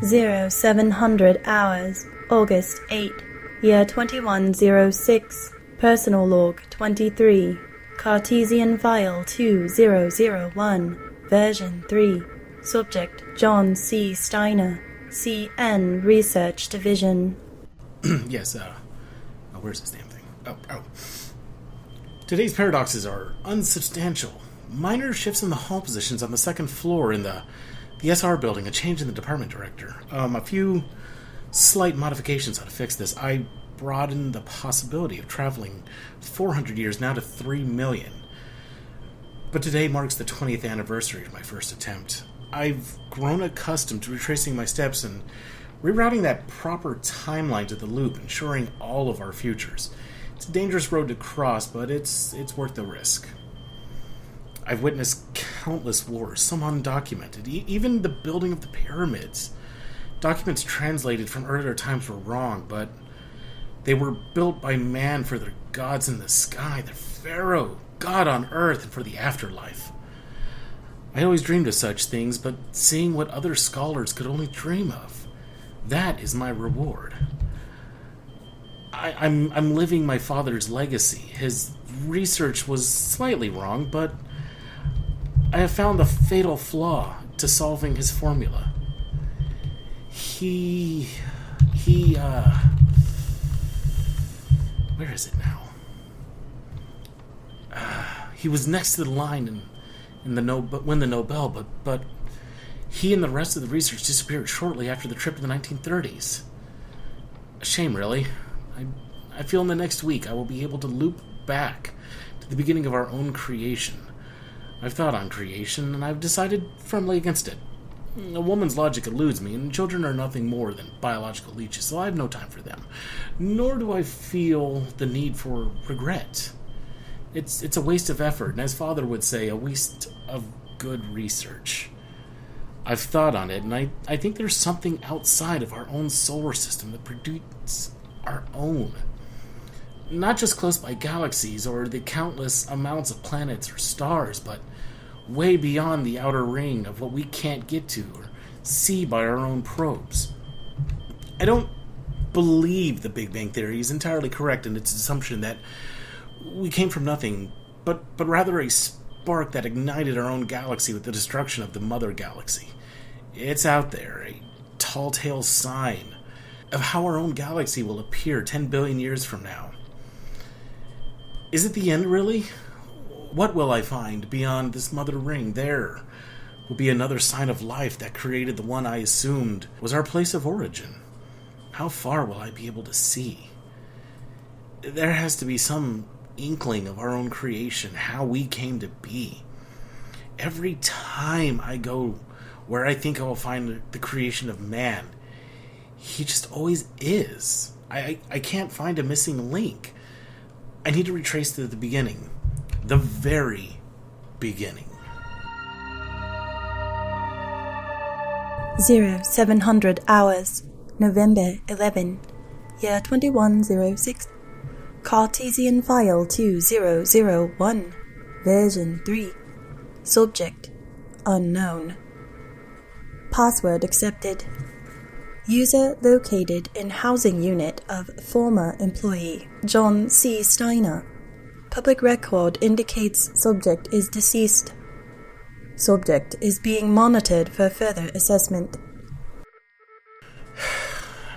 0700 hours, August 8, year 2106, personal log 23, Cartesian file 2001, version 3, subject John C. Steiner, CN Research Division. Yes, where's this damn thing? Oh. Today's paradoxes are unsubstantial. Minor shifts in the hall positions on the second floor in the SR building, a change in the department director. A few slight modifications how to fix this. I broadened the possibility of traveling 400 years now to 3 million. But today marks the 20th anniversary of my first attempt. I've grown accustomed to retracing my steps and rerouting that proper timeline to the loop, ensuring all of our futures. It's a dangerous road to cross, but it's worth the risk. I've witnessed countless wars, some undocumented, even the building of the pyramids. Documents translated from earlier times were wrong, but they were built by man for their gods in the sky, the pharaoh, God on earth, and for the afterlife. I always dreamed of such things, but seeing what other scholars could only dream of, that is my reward. I'm living my father's legacy. His research was slightly wrong, but I have found the fatal flaw to solving his formula. Where is it now? He was next to the line in the win the Nobel, but he and the rest of the research disappeared shortly after the trip to the 1930s. A shame, really. I feel in the next week I will be able to loop back to the beginning of our own creation. I've thought on creation, and I've decided firmly against it. A woman's logic eludes me, and children are nothing more than biological leeches, so I have no time for them. Nor do I feel the need for regret. It's a waste of effort, and as Father would say, a waste of good research. I've thought on it, and I think there's something outside of our own solar system that produces our own. Not just close by galaxies or the countless amounts of planets or stars, but way beyond the outer ring of what we can't get to or see by our own probes. I don't believe the Big Bang Theory is entirely correct in its assumption that we came from nothing, but rather a spark that ignited our own galaxy with the destruction of the mother galaxy. It's out there, a tall tale sign of how our own galaxy will appear 10 billion years from now. Is it the end, really? What will I find beyond this mother ring? There will be another sign of life that created the one I assumed was our place of origin. How far will I be able to see? There has to be some inkling of our own creation, how we came to be. Every time I go where I think I will find the creation of man, he just always is. I can't find a missing link. I need to retrace to the beginning. The very beginning. 0700 hours, November 11, year 2106, Cartesian file 2001, version 3, subject unknown. Password accepted. User located in housing unit of former employee John C. Steiner. Public record indicates subject is deceased. Subject is being monitored for further assessment.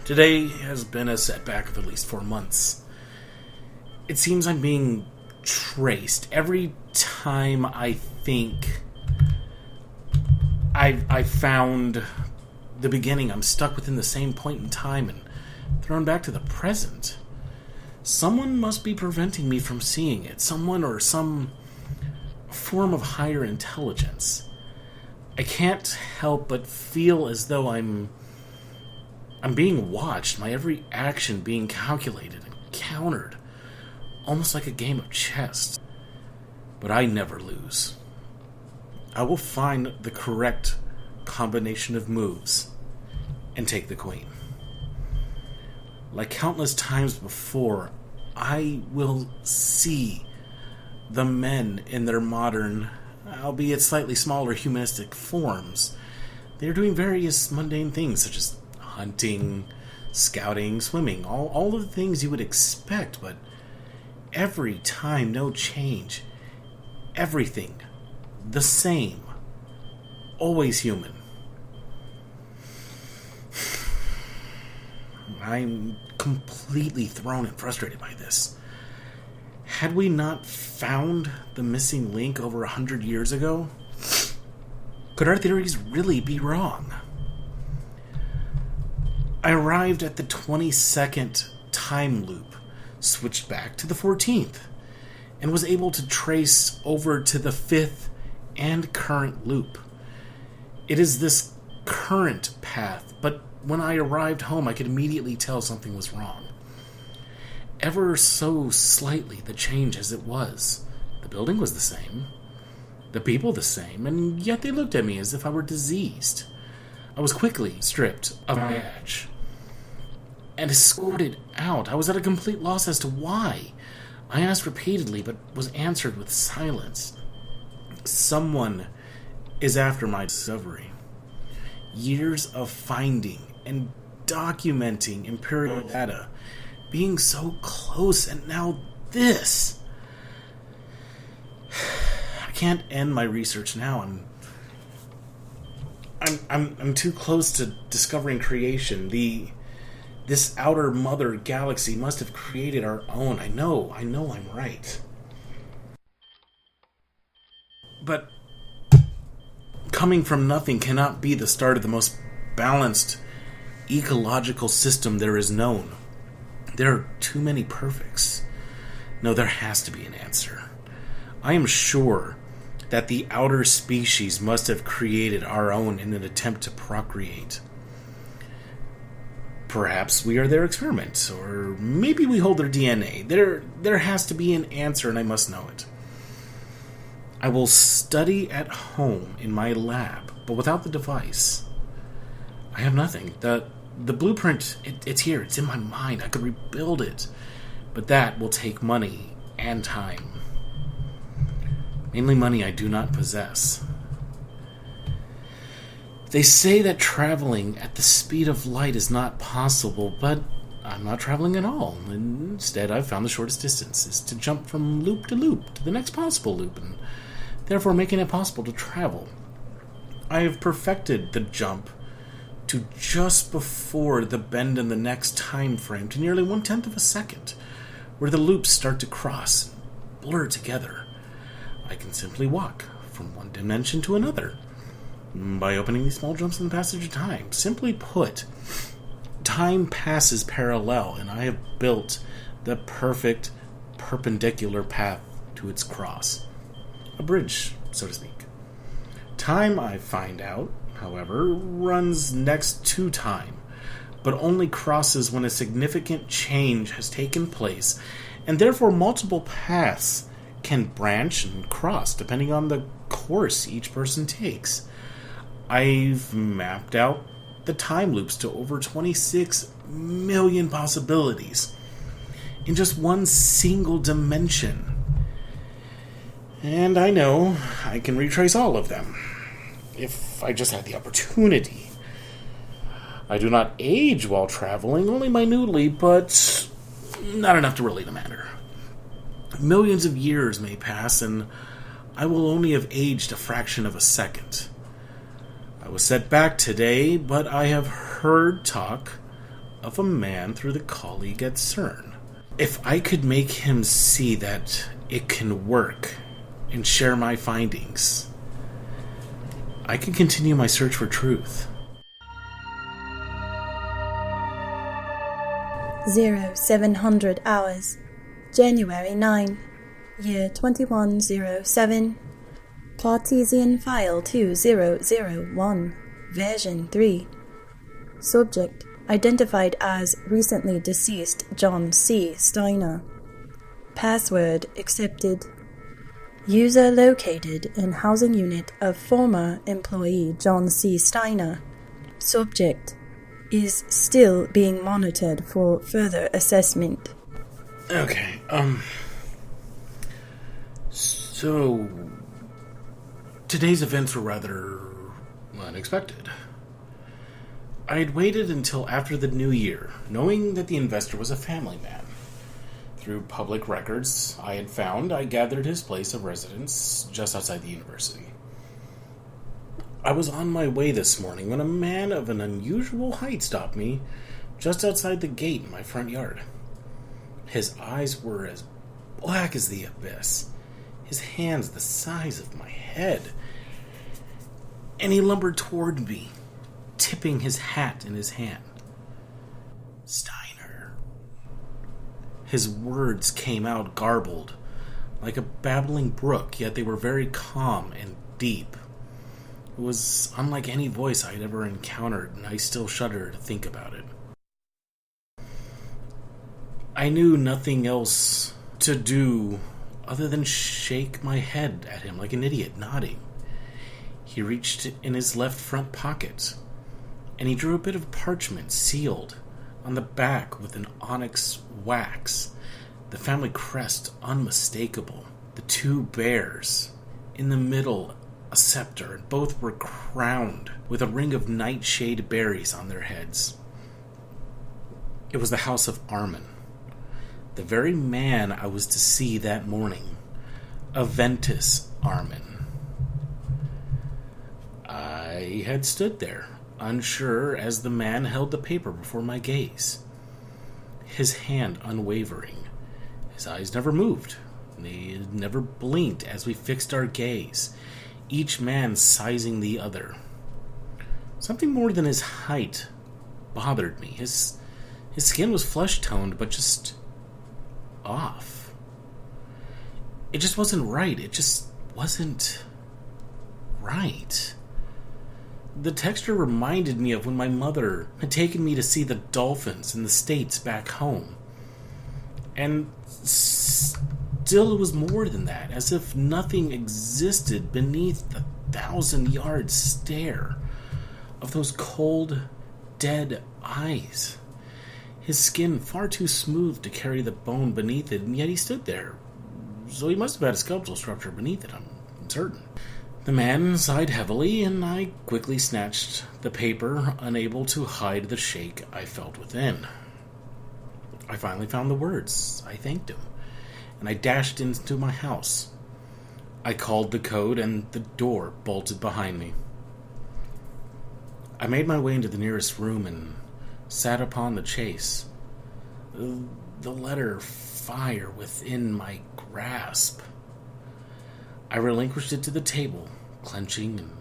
Today has been a setback of at least 4 months. It seems I'm being traced. Every time I think I found the beginning, I'm stuck within the same point in time and thrown back to the present. Someone must be preventing me from seeing it. Someone or some form of higher intelligence. I can't help but feel as though I'm being watched, my every action being calculated and countered, almost like a game of chess. But I never lose. I will find the correct combination of moves and take the queen. Like countless times before, I will see the men in their modern, albeit slightly smaller humanistic forms They're doing various mundane things, such as hunting, scouting, swimming, all of the things you would expect, but every time, no change. Everything the same. Always human. I'm completely thrown and frustrated by this. Had we not found the missing link over 100 years ago, could our theories really be wrong? I arrived at the 22nd time loop, switched back to the 14th, and was able to trace over to the 5th and current loop. It is this current path, but when I arrived home, I could immediately tell something was wrong. Ever so slightly, the change as it was. The building was the same, the people the same, and yet they looked at me as if I were diseased. I was quickly stripped of my badge and escorted out. I was at a complete loss as to why. I asked repeatedly, but was answered with silence. Someone is after my discovery. Years of finding and documenting imperial data, being so close, and now this. I can't end my research now. I'm too close to discovering creation. This outer mother galaxy must have created our own. I know I'm right. But coming from nothing cannot be the start of the most balanced ecological system there is known. There are too many perfects. No, there has to be an answer. I am sure that the outer species must have created our own in an attempt to procreate. Perhaps we are their experiment, or maybe we hold their DNA. There has to be an answer, and I must know it. I will study at home in my lab, but without the device. I have nothing. The blueprint, it's here. It's in my mind. I could rebuild it. But that will take money and time. Mainly money I do not possess. They say that traveling at the speed of light is not possible, but I'm not traveling at all. Instead, I've found the shortest distance is to jump from loop to loop to the next possible loop, and therefore making it possible to travel. I have perfected the jump to just before the bend in the next time frame to nearly 1/10 of a second, where the loops start to cross and blur together. I can simply walk from one dimension to another by opening these small jumps in the passage of time. Simply put, time passes parallel, and I have built the perfect perpendicular path to its cross. A bridge, so to speak. Time, I find out, however, runs next to time, but only crosses when a significant change has taken place, and therefore multiple paths can branch and cross depending on the course each person takes. I've mapped out the time loops to over 26 million possibilities in just one single dimension. And I know I can retrace all of them if I just had the opportunity. I do not age while traveling, only minutely, but not enough to really matter. Millions of years may pass, and I will only have aged a fraction of a second. I was set back today, but I have heard talk of a man through the colleague at CERN. If I could make him see that it can work and share my findings, I can continue my search for truth. 0700 hours, January 9, year 2107, Cartesian file 2001, version 3. Subject identified as recently deceased John C. Steiner. Password accepted. User located in housing unit of former employee John C. Steiner. Subject is still being monitored for further assessment. Okay, so today's events were rather unexpected. I had waited until after the new year, knowing that the investor was a family man. Through public records I gathered his place of residence just outside the university. I was on my way this morning when a man of an unusual height stopped me just outside the gate in my front yard. His eyes were as black as the abyss, his hands the size of my head, and he lumbered toward me, tipping his hat in his hand. Steiner. His words came out garbled, like a babbling brook, yet they were very calm and deep. It was unlike any voice I had ever encountered, and I still shudder to think about it. I knew nothing else to do other than shake my head at him like an idiot, nodding. He reached in his left front pocket, and he drew a bit of parchment sealed on the back with an onyx wax, the family crest unmistakable, the two bears, in the middle a scepter, and both were crowned with a ring of nightshade berries on their heads. It was the house of Armin, the very man I was to see that morning, Aventus Armin. I had stood there, unsure as the man held the paper before my gaze, his hand unwavering. His eyes never moved. They never blinked as we fixed our gaze, each man sizing the other. Something more than his height bothered me. His skin was flesh-toned, but just off. It just wasn't right. It just wasn't right. The texture reminded me of when my mother had taken me to see the dolphins in the States back home. And still it was more than that, as if nothing existed beneath the 1,000-yard stare of those cold, dead eyes. His skin far too smooth to carry the bone beneath it, and yet he stood there. So he must have had a skeletal structure beneath it, I'm certain. The man sighed heavily, and I quickly snatched the paper, unable to hide the shake I felt within. I finally found the words. I thanked him, and I dashed into my house. I called the code, and the door bolted behind me. I made my way into the nearest room and sat upon the chase, the letter fire within my grasp. I relinquished it to the table, clenching and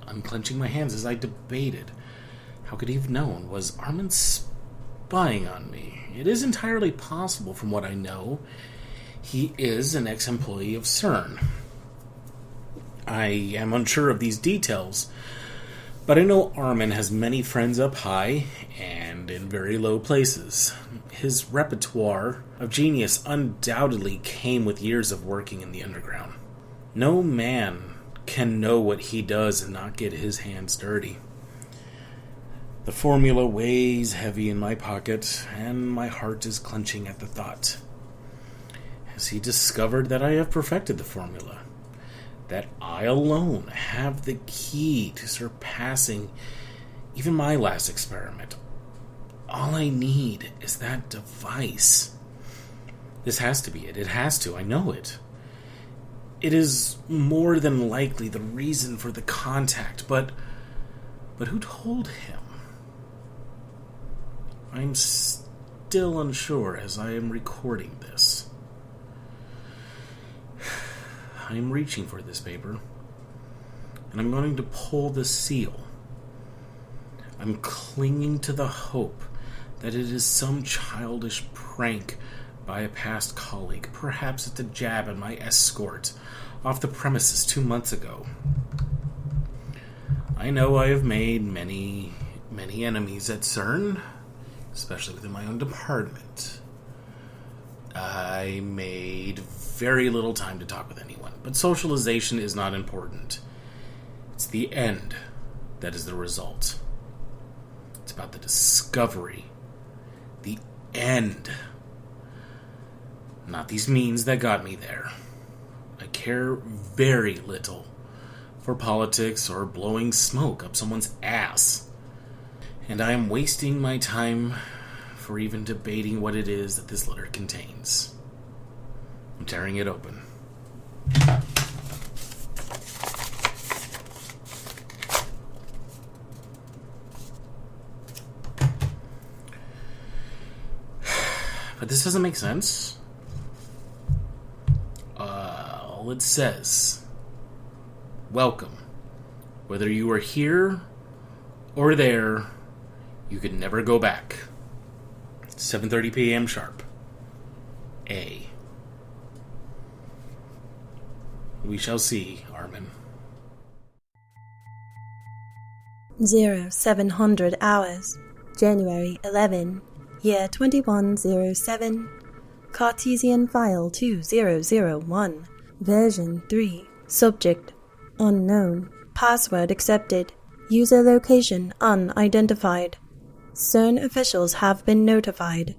unclenching my hands as I debated. How could he have known? Was Armin spying on me? It is entirely possible from what I know. He is an ex-employee of CERN. I am unsure of these details, but I know Armin has many friends up high and in very low places. His repertoire of genius undoubtedly came with years of working in the underground. No man can know what he does and not get his hands dirty. The formula weighs heavy in my pocket, and my heart is clenching at the thought. Has he discovered that I have perfected the formula? That I alone have the key to surpassing even my last experiment? All I need is that device. This has to be it. It has to. I know it. It is more than likely the reason for the contact, but who told him? I'm still unsure as I am recording this. I am reaching for this paper, and I'm going to pull the seal. I'm clinging to the hope that it is some childish prank by a past colleague. Perhaps it's a jab at my escort off the premises 2 months ago. I know I have made many enemies at CERN, especially within my own department. I made very little time to talk with anyone, but socialization is not important. It's the end that is the result. It's about the discovery, the end, not these means that got me there. I care very little for politics or blowing smoke up someone's ass. And I am wasting my time for even debating what it is that this letter contains. I'm tearing it open. But this doesn't make sense. All it says, welcome. Whether you are here or there, you could never go back. 7:30 p.m. sharp. A. We shall see, Armin. 0700 hours, January 11, year 2107, Cartesian file 2001, version 3, subject, unknown, password accepted, user location unidentified. CERN officials have been notified.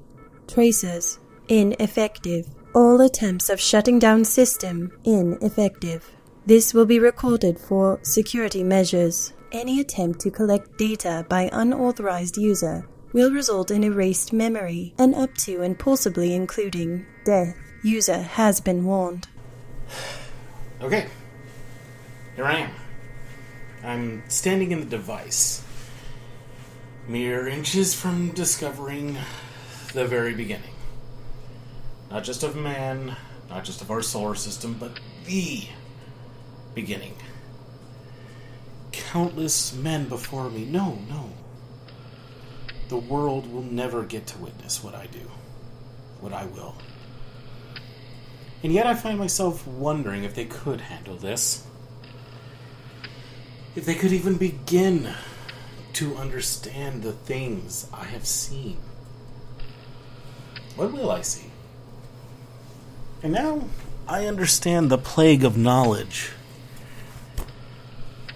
Tracers, ineffective. All attempts of shutting down system, ineffective. This will be recorded for security measures. Any attempt to collect data by unauthorized user will result in erased memory and up to and possibly including death. User has been warned. Okay. Here I am. I'm standing in the device. Mere inches from discovering the very beginning. Not just of man, not just of our solar system, but the beginning. Countless men before me. No. The world will never get to witness what I do. What I will. And yet I find myself wondering if they could handle this. If they could even begin to understand the things I have seen. What will I see? And now I understand the plague of knowledge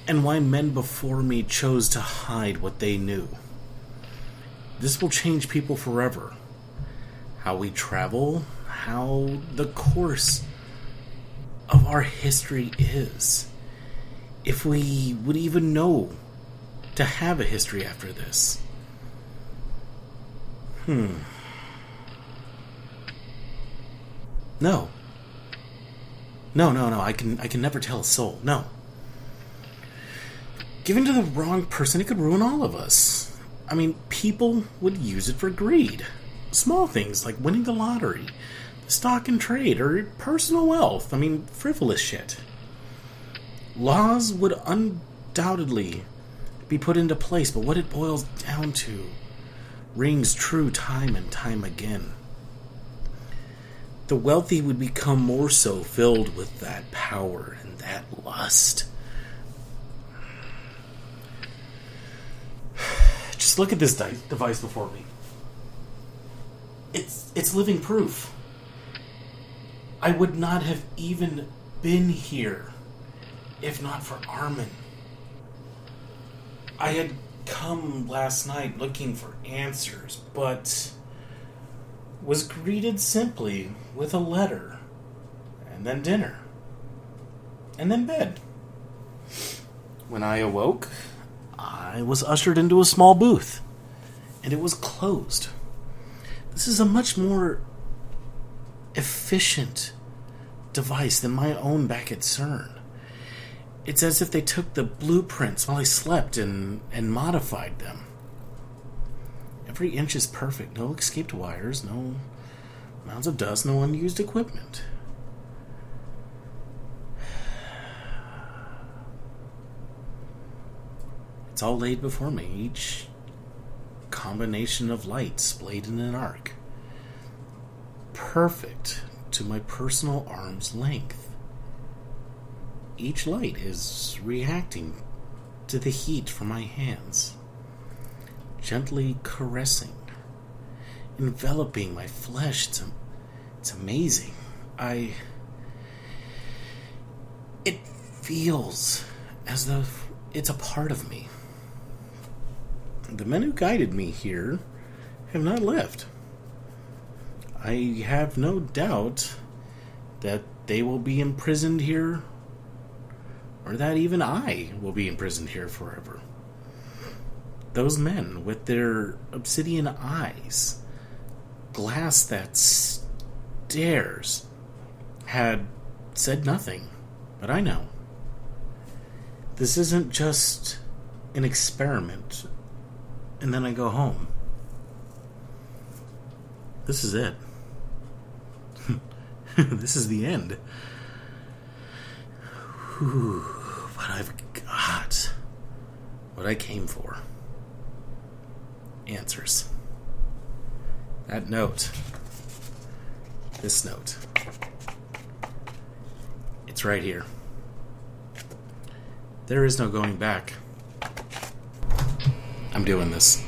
and why men before me chose to hide what they knew. This will change people forever. How we travel, how the course of our history is. If we would even know to have a history after this. No. I can never tell a soul. No. Given to the wrong person, it could ruin all of us. I mean, people would use it for greed. Small things like winning the lottery, the stock and trade, or personal wealth. I mean, frivolous shit. Laws would undoubtedly be put into place, but what it boils down to rings true time and time again. The wealthy would become more so filled with that power and that lust. Just look at this device before me. It's living proof. I would not have even been here if not for Armin. I had come last night looking for answers, but was greeted simply with a letter, and then dinner, and then bed. When I awoke, I was ushered into a small booth, and it was closed. This is a much more efficient device than my own back at CERN. It's as if they took the blueprints while I slept and modified them. Every inch is perfect. No escaped wires, no mounds of dust, no unused equipment. It's all laid before me, each combination of lights splayed in an arc. Perfect to my personal arm's length. Each light is reacting to the heat from my hands, gently caressing, enveloping my flesh. It's amazing. It feels as though it's a part of me. The men who guided me here have not left. I have no doubt that they will be imprisoned here, or that even I will be imprisoned here forever. those men with their obsidian eyes, glass that stares, had said nothing. But I know. This isn't just an experiment and then I go home. This is it. This is the end. Whew, but I've got what I came for. Answers. That note. This note. It's right here. There is no going back. I'm doing this.